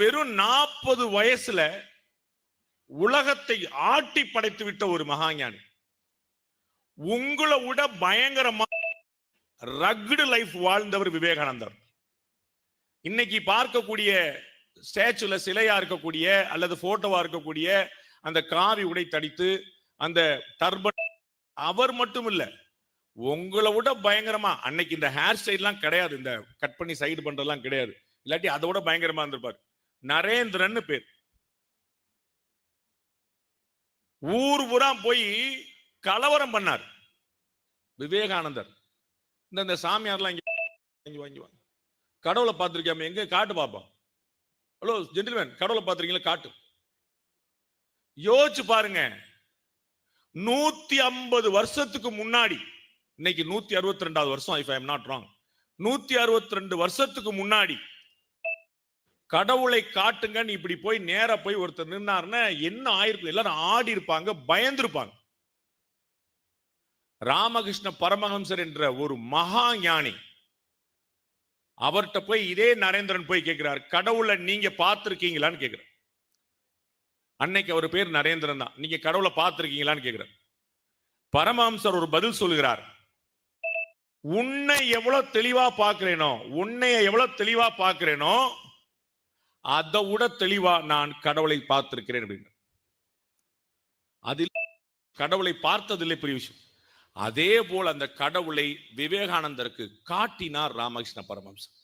வெறும் 40 வயசுல உலகத்தை ஆட்டி படைத்து விட்ட ஒரு மகாஞானி. உங்களை விட பயங்கரமா ரக்டு லைஃப் வாழ்ந்தவர் விவேகானந்தர். இன்னைக்கு பார்க்கக்கூடிய ஸ்டாச்சுல சிலையா இருக்கக்கூடிய அல்லது போட்டோவா இருக்கக்கூடிய அந்த காவி உடை தடித்து அந்த டர்பன் அவர் மட்டும் இல்ல, உங்களை விட பயங்கரமா அன்னைக்கு இந்த ஹேர் ஸ்டைல்லாம் கிடையாது, இந்த கட் பண்ணி சைடு பண்றதெல்லாம் கிடையாது, இல்லாட்டி அதை விட பயங்கரமா இருந்திருப்பார். நரேந்திரன் பேர். ஊர் பூரா போய் கலவரம் பண்ணார் விவேகானந்தர். இந்த சாமியார்லாம் வாங்கி கடவுளை பார்த்திருக்காம எங்க காட்டு பாப்போம். ஹலோ ஜென்டில்மேன், கடவுளை பார்த்திருக்கீங்களா? காட்டு. யோசிச்சு பாருங்க, 150 வருஷத்துக்கு முன்னாடி, இன்னைக்கு 162வது வருஷம், if I am not wrong, 162 வருஷத்துக்கு முன்னாடி கடவுளை காட்டுங்கன்னு இப்படி போய் நேர போய் ஒருத்தர் நின்னாருன்னா என்ன ஆயிருக்கும்? எல்லாரும் ஆடி இருப்பாங்க, பயந்துருப்பாங்க. ராமகிருஷ்ண பரமஹம்சர் என்ற ஒரு மகா ஞானி, அவர்கிட்ட போய் இதே நரேந்திரன் போய் கேட்கிறார், கடவுளை நீங்க பார்த்திருக்கீங்களான்னு கேட்கிறார். அன்னைக்கு அவர் பேர் நரேந்திரன் தான். நீங்க கடவுளை பார்த்திருக்கீங்களான்னு கேட்கிறார். பரமஹம்சர் ஒரு பதில் சொல்கிறார், உன்னை எவ்வளவு தெளிவா பார்க்கிறேனோ, அதை விட தெளிவா நான் கடவுளை பார்த்திருக்கிறேன் அப்படின்னு. அதில் கடவுளை பார்த்ததில்லை, பெரிய விஷயம். அதே போல் அந்த கடவுளை விவேகானந்தருக்கு காட்டினார் ராமகிருஷ்ண பரமஹம்சர்.